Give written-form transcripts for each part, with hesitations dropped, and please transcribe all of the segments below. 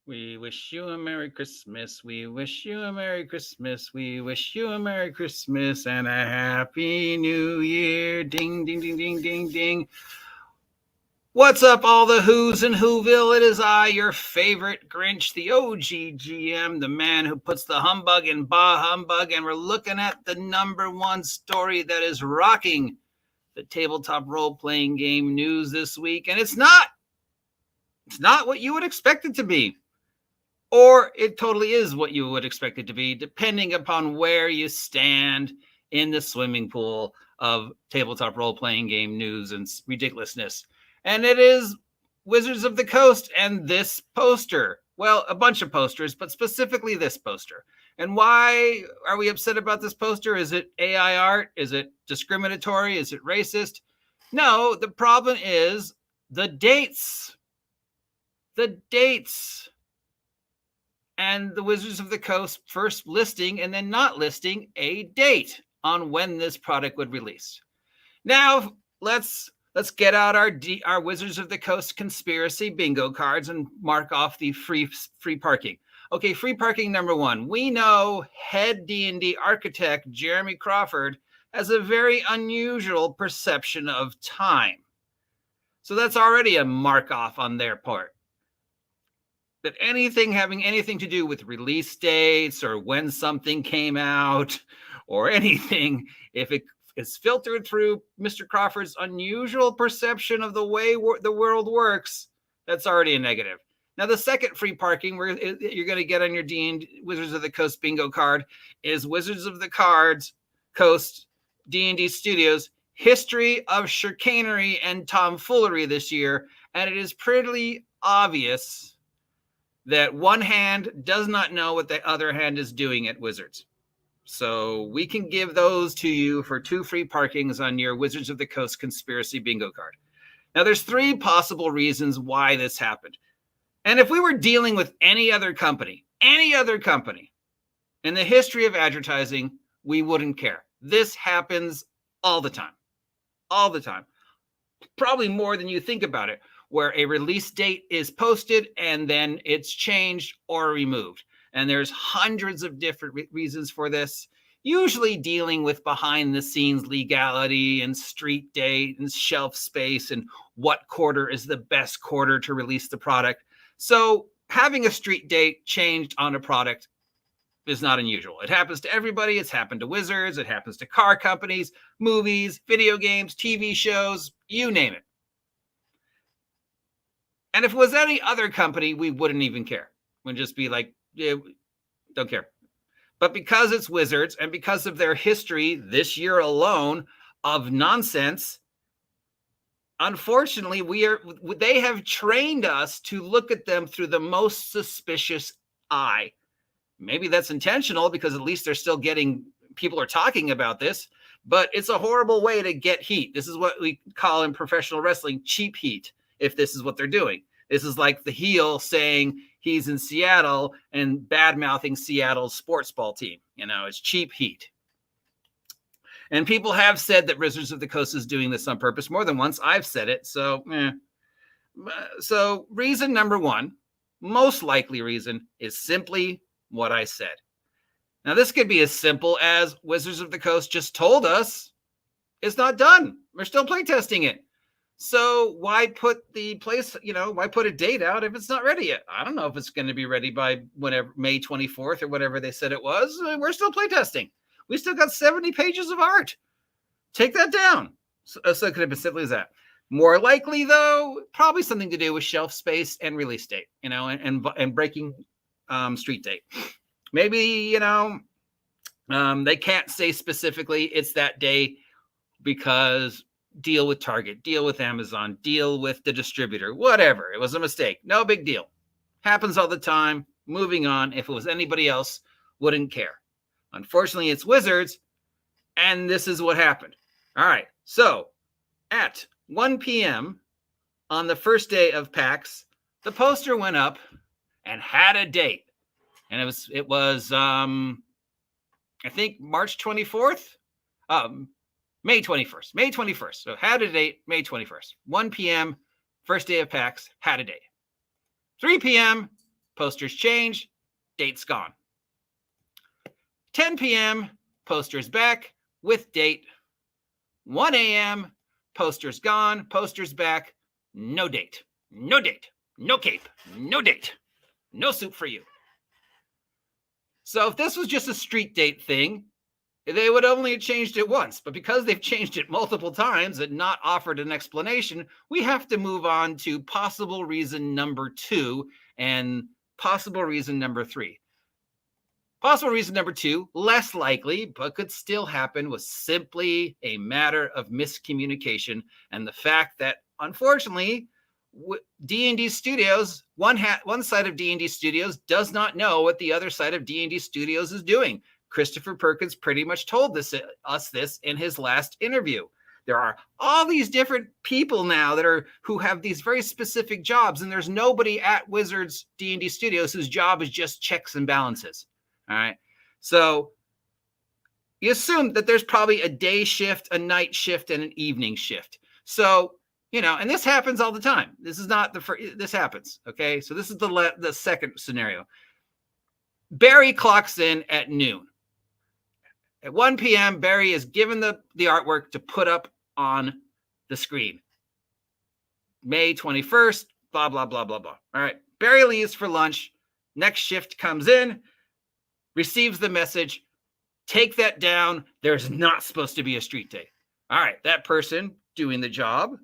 We wish you a Merry Christmas. We wish you a Merry Christmas. We wish you a Merry Christmas and a Happy New Year. Ding, ding, ding, ding, ding, ding. What's up, all the Who's in Whoville? It is I, your favorite Grinch, the OGGM, the man who puts the humbug in bah humbug, and we're looking at the number one story that is rocking the tabletop role-playing game news this week, and it's not what you would expect it to be. Or it totally is what you would expect it to be, depending upon where you stand in the swimming pool of tabletop role-playing game news and ridiculousness. And it is Wizards of the Coast and this poster. Well, a bunch of posters, but specifically this poster. And why are we upset about this poster? Is it AI art? Is it discriminatory? Is it racist? No, the problem is the dates. The dates. And the Wizards of the Coast first listing and then not listing a date on when this product would release. Now, let's get out our Wizards of the Coast conspiracy bingo cards and mark off the free parking. Okay, free parking number one. We know head D&D architect Jeremy Crawford has a very unusual perception of time. So that's already a mark off on their part. That anything having anything to do with release dates or when something came out or anything, if it is filtered through Mr. Crawford's unusual perception of the way the world works, that's already a negative. Now, the second free parking where you're going to get on your Wizards of the Coast bingo card is Wizards of the Coast D&D Studios history of chicanery and tomfoolery this year, and it is pretty obvious that one hand does not know what the other hand is doing at Wizards. So we can give those to you for 2 free parkings on your Wizards of the Coast conspiracy bingo card. Now, there's 3 possible reasons why this happened. And if we were dealing with any other company in the history of advertising, we wouldn't care. This happens all the time. Probably more than you think about it, where a release date is posted and then it's changed or removed. And there's hundreds of different reasons for this, usually dealing with behind the scenes legality and street date and shelf space and what quarter is the best quarter to release the product. So having a street date changed on a product is not unusual. It happens to everybody. It's happened to Wizards. It happens to car companies, movies, video games, TV shows, you name it. And if it was any other company, we wouldn't even care. We'd just be like, yeah, don't care. But because it's Wizards and because of their history this year alone of nonsense, unfortunately, they have trained us to look at them through the most suspicious eye. Maybe that's intentional because at least they're still people are talking about this, but it's a horrible way to get heat. This is what we call in professional wrestling cheap heat. If this is what they're doing, this is like the heel saying he's in Seattle and bad-mouthing Seattle's sports ball team. It's cheap heat. And people have said that Wizards of the Coast is doing this on purpose more than once. I've said it. So reason number one, most likely reason, is simply what I said. Now, this could be as simple as Wizards of the Coast just told us it's not done. We're still playtesting it. So why put why put a date out if it's not ready yet? I don't know if it's going to be ready by whenever May 24th or whatever they said it was. We're still playtesting. We still got 70 pages of art. Take that down. So it could have been simply as that. More likely, though, probably something to do with shelf space and release date, and breaking street date. Maybe, they can't say specifically it's that day because deal with Target, deal with Amazon, deal with the distributor, whatever. It was a mistake. No big deal. Happens all the time. Moving on. If it was anybody else, wouldn't care. Unfortunately, it's Wizards, and this is what happened. All right. So at 1 p.m. on the first day of PAX, the poster went up and had a date. And it was I think March 24th. May 21st. May 21st. So had a date, May 21st. 1 p.m., first day of PAX, had a date. 3 p.m., posters change, date's gone. 10 p.m., posters back with date. 1 a.m., posters gone, posters back, no date, no date, no cape, no date, no soup for you. So if this was just a street date thing, they would only have changed it once. But because they've changed it multiple times and not offered an explanation, we have to move on to possible reason number 2 and possible reason number 3. Possible reason number 2, less likely, but could still happen, was simply a matter of miscommunication and the fact that, unfortunately, D&D Studios, one side of D&D Studios does not know what the other side of D&D Studios is doing. Christopher Perkins pretty much told us this in his last interview. There are all these different people now who have these very specific jobs, and there's nobody at Wizards D&D Studios whose job is just checks and balances. All right. So you assume that there's probably a day shift, a night shift, and an evening shift. So, and this happens all the time. This is not the first, this happens. Okay. So this is the second scenario. Barry clocks in at noon. At 1 p.m., Barry is given the artwork to put up on the screen. May 21st, blah, blah, blah, blah, blah. All right. Barry leaves for lunch. Next shift comes in, receives the message, take that down. There's not supposed to be a street day. All right, that person doing the job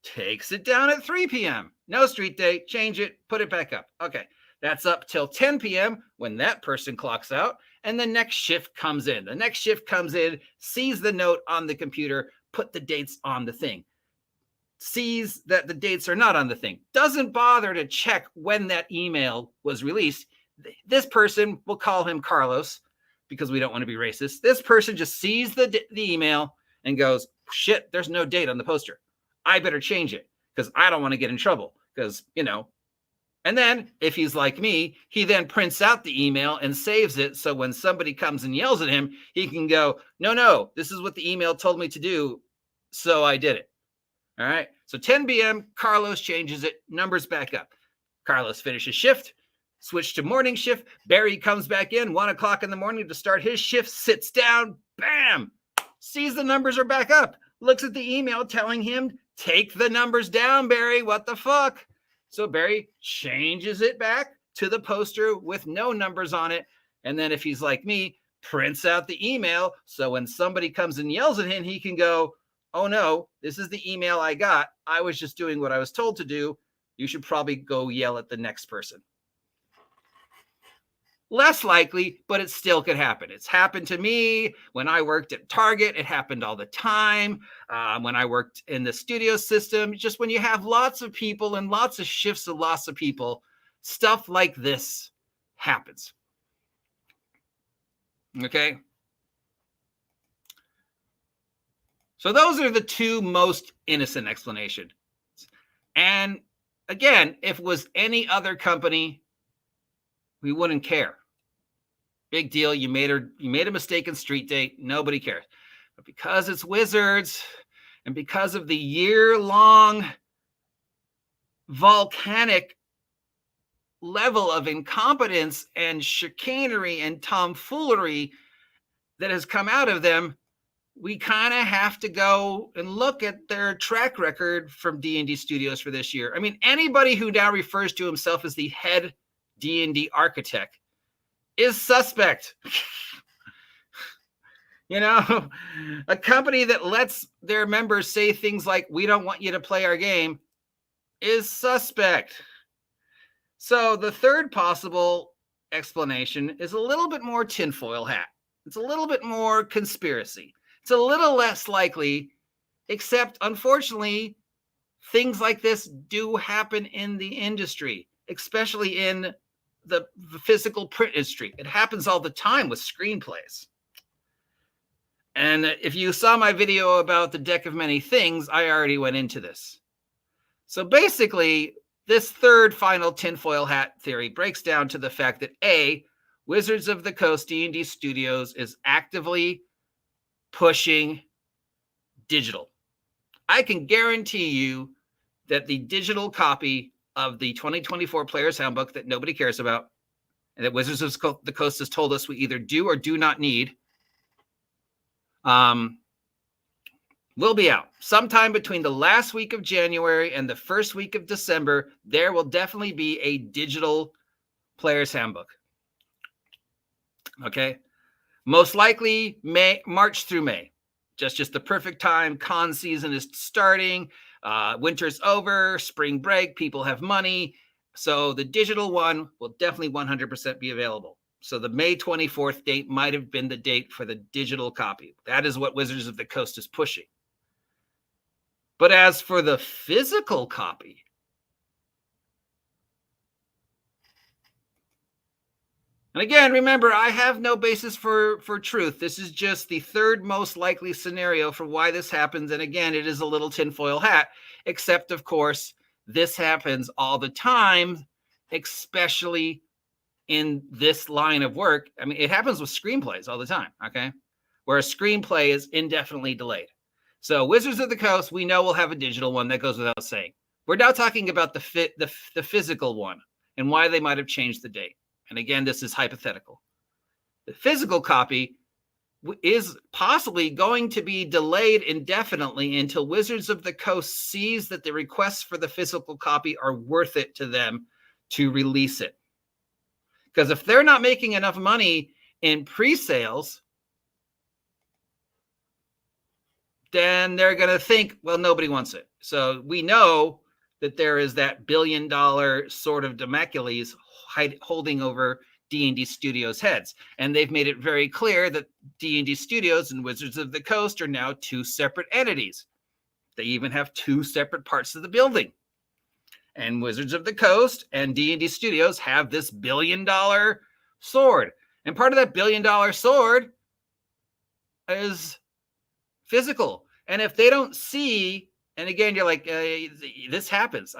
takes it down at 3 p.m. No street day, change it, put it back up. Okay, that's up till 10 p.m. when that person clocks out, and the next shift comes in. The next shift comes in, sees the note on the computer, put the dates on the thing. Sees that the dates are not on the thing. Doesn't bother to check when that email was released. This person, we'll call him Carlos because we don't want to be racist. This person just sees the email and goes, shit, there's no date on the poster. I better change it because I don't want to get in trouble because, And then if he's like me, he then prints out the email and saves it. So when somebody comes and yells at him, he can go, no, this is what the email told me to do. So I did it. All right. So 10 p.m., Carlos changes it. Numbers back up. Carlos finishes shift. Switch to morning shift. Barry comes back in 1 o'clock in the morning to start his shift, sits down, bam, sees the numbers are back up, looks at the email telling him, take the numbers down, Barry, what the fuck? So Barry changes it back to the poster with no numbers on it. And then if he's like me, prints out the email. So when somebody comes and yells at him, he can go, oh no, this is the email I got. I was just doing what I was told to do. You should probably go yell at the next person. Less likely, but it still could happen. It's happened to me when I worked at Target. It happened all the time. When I worked in the studio system, just when you have lots of people and lots of shifts of lots of people, stuff like this happens. Okay. So those are the two most innocent explanations. And again, if it was any other company, we wouldn't care. Big deal. You made a mistake in street date. Nobody cares. But because it's Wizards and because of the year-long volcanic level of incompetence and chicanery and tomfoolery that has come out of them, we kind of have to go and look at their track record from D&D Studios for this year. I mean, anybody who now refers to himself as the head D&D architect is suspect. A company that lets their members say things like, we don't want you to play our game, is suspect. So the third possible explanation is a little bit more tinfoil hat. It's a little bit more conspiracy. It's a little less likely, except unfortunately, things like this do happen in the industry, especially in the physical print industry. It happens all the time with screenplays. And if you saw my video about the deck of many things, I already went into this. So basically, this third final tinfoil hat theory breaks down to the fact that A, Wizards of the Coast D&D Studios is actively pushing digital. I can guarantee you that the digital copy of the 2024 Player's Handbook that nobody cares about, and that Wizards of the Coast has told us we either do or do not need, will be out sometime between the last week of January and the first week of December. There will definitely be a digital Player's Handbook. Okay, most likely March through May. Just the perfect time. Con season is starting. Winter's over. Spring break. People have money. So the digital one will definitely 100% be available. So the May 24th date might have been the date for the digital copy. That is what Wizards of the Coast is pushing. But as for the physical copy, and again, remember, I have no basis for truth. This is just the third most likely scenario for why this happens. And again, it is a little tinfoil hat, except, of course, this happens all the time, especially in this line of work. I mean, it happens with screenplays all the time, okay? Where a screenplay is indefinitely delayed. So Wizards of the Coast, we know we'll have a digital one. That goes without saying. We're now talking about the physical one and why they might have changed the date. And again, this is hypothetical. The physical copy is possibly going to be delayed indefinitely until Wizards of the Coast sees that the requests for the physical copy are worth it to them to release it. Because if they're not making enough money in pre-sales, then they're going to think, well, nobody wants it. So we know that there is that billion-dollar sort of Damocles holding over D&D Studios' heads. And they've made it very clear that D&D Studios and Wizards of the Coast are now two separate entities. They even have two separate parts of the building. And Wizards of the Coast and D&D Studios have this billion-dollar sword. And part of that billion-dollar sword is physical. And if they don't see, and again, you're like, this happens.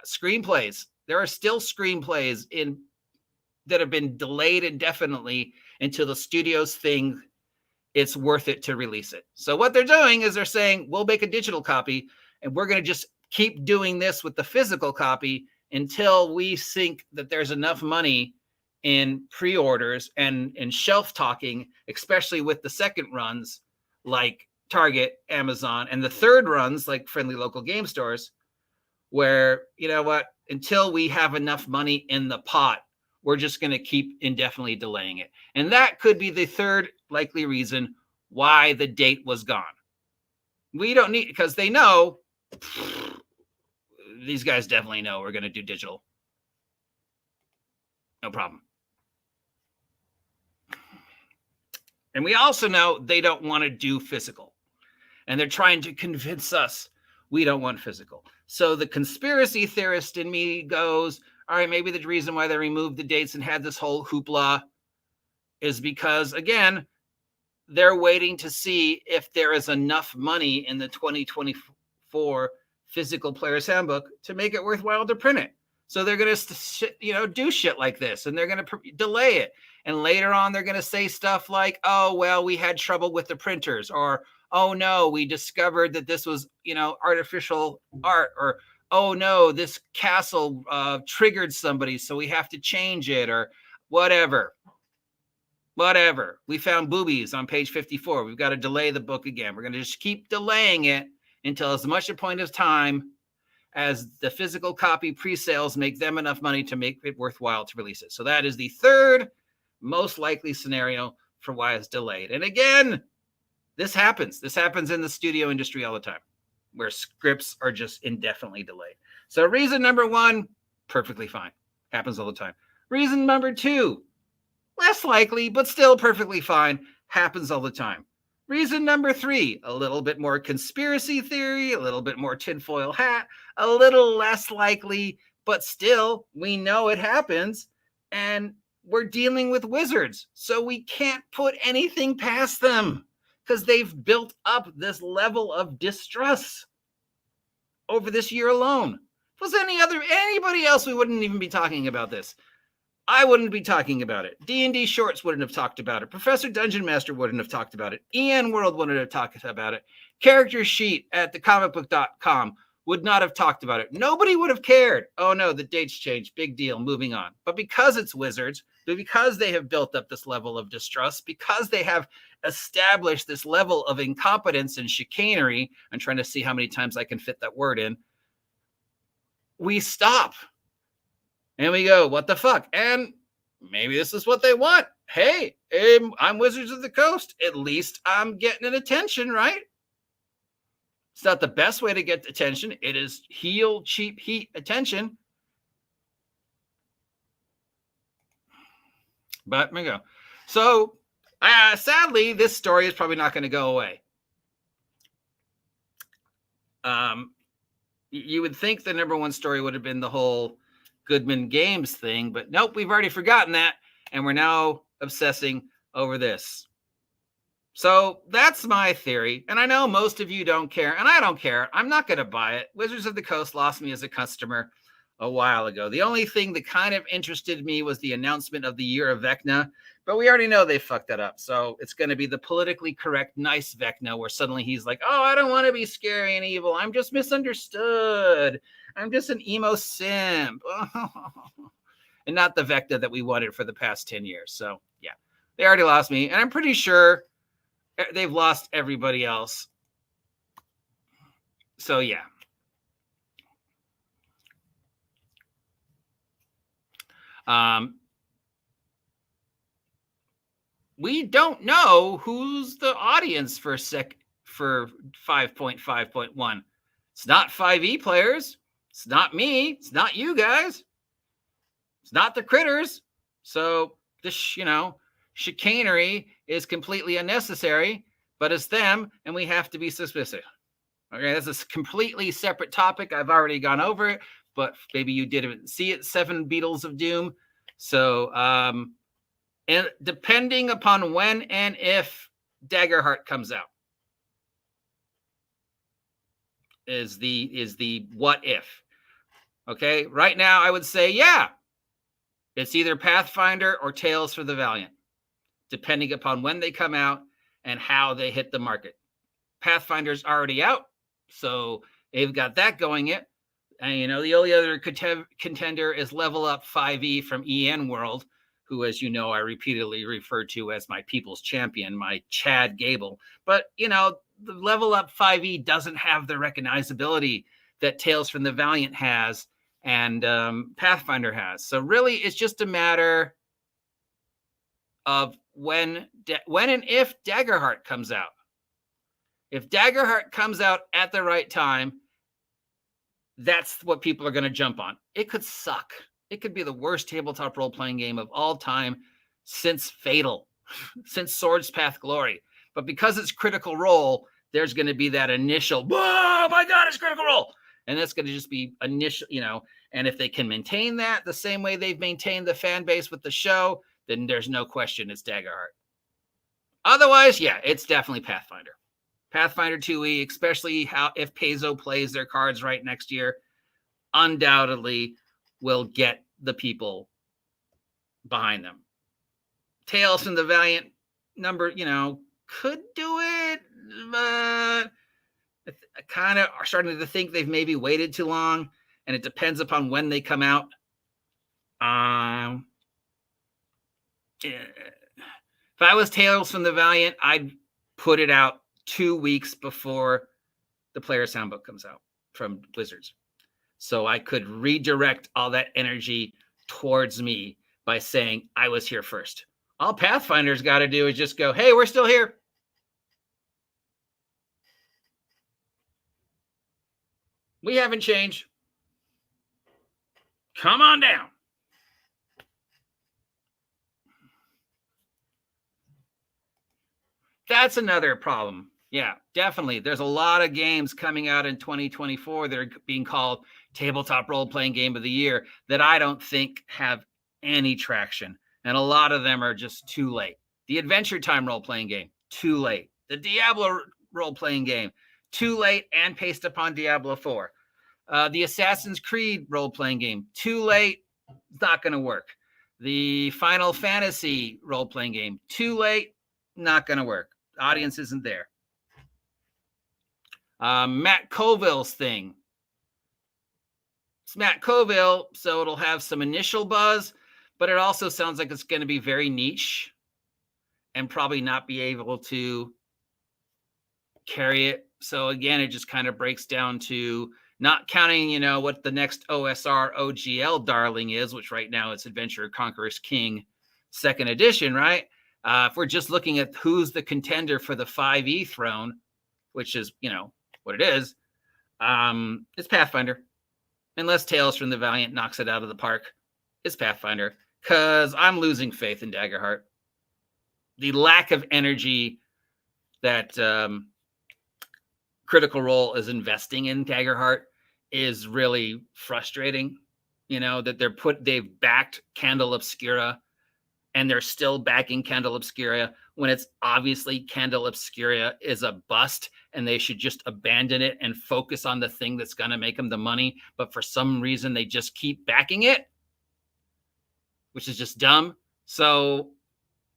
Screenplays. There are still screenplays that have been delayed indefinitely until the studios think it's worth it to release it. So what they're doing is they're saying, we'll make a digital copy, and we're going to just keep doing this with the physical copy until we think that there's enough money in pre-orders and in shelf talking, especially with the second runs like Target, Amazon, and the third runs like friendly local game stores, where, you know what, until we have enough money in the pot, we're just going to keep indefinitely delaying it. And that could be the third likely reason why the date was gone. We don't need, because they know, these guys definitely know we're going to do digital. No problem. And we also know they don't want to do physical. And they're trying to convince us we don't want physical. So the conspiracy theorist in me goes, all right, maybe the reason why they removed the dates and had this whole hoopla is because, again, they're waiting to see if there is enough money in the 2024 physical Player's Handbook to make it worthwhile to print it. So they're going to, do shit like this, and they're going to delay it. And later on, they're going to say stuff like, oh, well, we had trouble with the printers, or, oh, no, we discovered that this was, artificial art, or, oh, no, this castle triggered somebody, so we have to change it, or whatever. Whatever. We found boobies on page 54. We've got to delay the book again. We're going to just keep delaying it until as much a point of time as the physical copy pre-sales make them enough money to make it worthwhile to release it. So that is the third most likely scenario for why it's delayed. And again, this happens. This happens in the studio industry all the time, where scripts are just indefinitely delayed. So reason number one, perfectly fine. Happens all the time. Reason number two, less likely, but still perfectly fine. Happens all the time. Reason number three, a little bit more conspiracy theory, a little bit more tinfoil hat, a little less likely, but still, we know it happens, and we're dealing with Wizards, so we can't put anything past them because they've built up this level of distrust over this year alone. If it was anybody else, we wouldn't even be talking about this. I wouldn't be talking about it. DnDShorts wouldn't have talked about it. Professor Dungeon Master wouldn't have talked about it. ENWorld wouldn't have talked about it. Character Sheet at thecomicbook.com would not have talked about it. Nobody would have cared. Oh no, the date's changed. Big deal. Moving on. But because it's Wizards, because they have built up this level of distrust, because they have established this level of incompetence and chicanery, I'm trying to see how many times I can fit that word in, we stop. And we go, what the fuck? And maybe this is what they want. Hey, I'm Wizards of the Coast. At least I'm getting an attention, right? It's not the best way to get attention. It is heel, cheap heat attention. But there we go. So sadly, this story is probably not going to go away. You would think the number one story would have been the whole Goodman Games thing, but nope, we've already forgotten that, and we're now obsessing over this. So that's my theory, and I know most of you don't care, and I don't care. I'm not going to buy it. Wizards of the Coast lost me as a customer a while ago. The only thing that kind of interested me was the announcement of the Year of Vecna, but we already know they fucked that up. So it's going to be the politically correct, nice Vecna, where suddenly he's like, oh, I don't want to be scary and evil. I'm just misunderstood. I'm just an emo simp. And not the Vecna that we wanted for the past 10 years. So yeah, they already lost me. And I'm pretty sure they've lost everybody else. So yeah. We don't know who's the audience for 5.5.1. It's not 5e players. It's not me. It's not you guys. It's not the critters. So this, chicanery is completely unnecessary, but it's them, and we have to be suspicious. Okay, that's a completely separate topic. I've already gone over it, but maybe you didn't see it. 7 Beetles of Doom. So, and depending upon when and if Daggerheart comes out, is the what if. Okay, right now I would say, yeah, it's either Pathfinder or Tales for the Valiant, depending upon when they come out and how they hit the market. Pathfinder's already out, so they've got that going it. And, the only other contender is Level Up 5e from ENWorld, who, as you know, I repeatedly refer to as my people's champion, my Chad Gable. But, the Level Up 5e doesn't have the recognizability that Tales from the Valiant has and Pathfinder has. So really, it's just a matter of when and if Daggerheart comes out. If Daggerheart comes out at the right time, that's what people are going to jump on. It could suck. It could be the worst tabletop role-playing game of all time since Fatal, since Swords Path Glory. But because it's Critical Role, there's going to be that initial, oh my God, it's Critical Role. And that's going to just be initial, and if they can maintain that the same way they've maintained the fan base with the show, then there's no question it's Daggerheart. Otherwise, yeah, it's definitely Pathfinder. Pathfinder 2e, especially if Paizo plays their cards right next year, undoubtedly will get the people behind them. Tales from the Valiant number, could do it, but I kind of are starting to think they've maybe waited too long, and it depends upon when they come out. If I was Tales from the Valiant, I'd put it out 2 weeks before the Player's Handbook comes out from Wizards. So I could redirect all that energy towards me by saying I was here first. All Pathfinder's got to do is just go, hey, we're still here. We haven't changed. Come on down. That's another problem. Yeah, definitely. There's a lot of games coming out in 2024 that are being called Tabletop Role-Playing Game of the Year that I don't think have any traction. And a lot of them are just too late. The Adventure Time role-playing game, too late. The Diablo role-playing game, too late and based upon Diablo 4. The Assassin's Creed role-playing game, too late, not going to work. The Final Fantasy role-playing game, too late, not going to work. Audience isn't there. Matt Colville's thing, It's Matt Colville, so it'll have some initial buzz, but it also sounds like it's going to be very niche and probably not be able to carry it. So again, it just kind of breaks down to not counting, what the next OSR OGL darling is, which right now it's Adventurer Conqueror's King 2nd edition, right? If we're just looking at who's the contender for the 5e throne, which is, what it is, it's Pathfinder. Unless Tales from the Valiant knocks it out of the park, it's Pathfinder. Because I'm losing faith in Daggerheart. The lack of energy that Critical Role is investing in Daggerheart is really frustrating. That they've backed Candle Obscura, and they're still backing Candle Obscura when it's obviously Candle Obscura is a bust, and they should just abandon it and focus on the thing that's going to make them the money. But for some reason, they just keep backing it, which is just dumb. So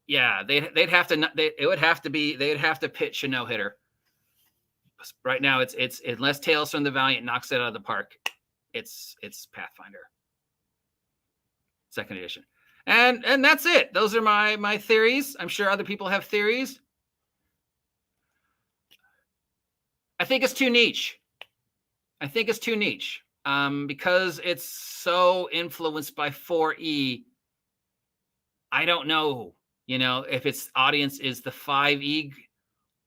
yeah, they'd have to pitch a no-hitter. Right now, it's unless Tales from the Valiant knocks it out of the park, it's Pathfinder 2nd edition. And that's it. Those are my theories. I'm sure other people have theories. I think it's too niche. Because it's so influenced by 4E. I don't know, if its audience is the 5E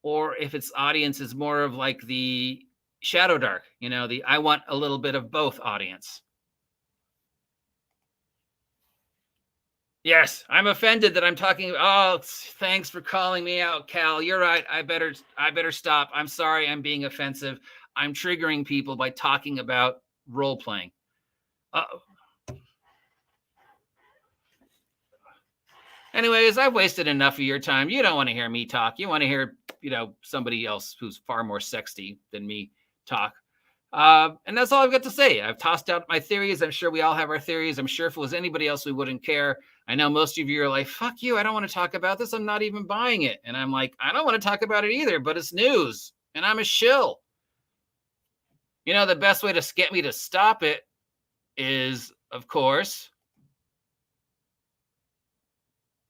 or if its audience is more of like the Shadow Dark, the I want a little bit of both audience. Yes, I'm offended that I'm talking. Oh, thanks for calling me out, Cal. You're right. I better stop. I'm sorry. I'm being offensive. I'm triggering people by talking about role playing. Anyways, I've wasted enough of your time. You don't want to hear me talk. You want to hear, somebody else who's far more sexy than me talk. And that's all I've got to say. I've tossed out my theories. I'm sure we all have our theories. I'm sure if it was anybody else, we wouldn't care. I know most of you are like, fuck you. I don't want to talk about this. I'm not even buying it. And I'm like, I don't want to talk about it either, but it's news and I'm a shill. The best way to get me to stop it is, of course,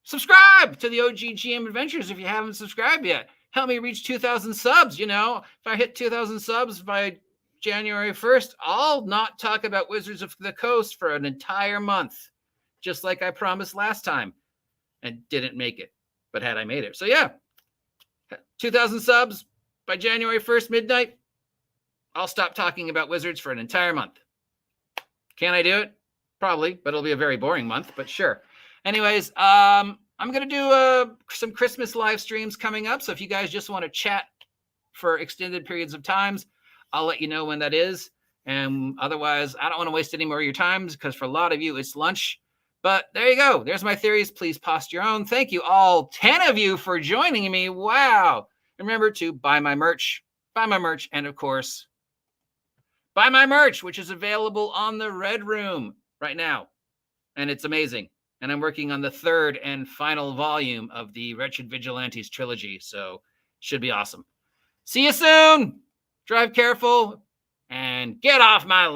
subscribe to the OGGM Adventures if you haven't subscribed yet. Help me reach 2,000 subs. If I hit 2,000 subs by January 1st, I'll not talk about Wizards of the Coast for an entire month, just like I promised last time and didn't make it. But had I made it. So yeah, 2,000 subs by January 1st, midnight, I'll stop talking about Wizards for an entire month. Can I do it? Probably, but it'll be a very boring month, but sure. Anyways, I'm going to do some Christmas live streams coming up. So if you guys just want to chat for extended periods of times, I'll let you know when that is. And otherwise, I don't want to waste any more of your time because for a lot of you, it's lunch. But there you go. There's my theories. Please post your own. Thank you all 10 of you for joining me. Wow. Remember to buy my merch. And of course, buy my merch, which is available on the Red Room right now. And it's amazing. And I'm working on the 3rd and final volume of the Wretched Vigilantes trilogy. So should be awesome. See you soon. Drive careful and get off my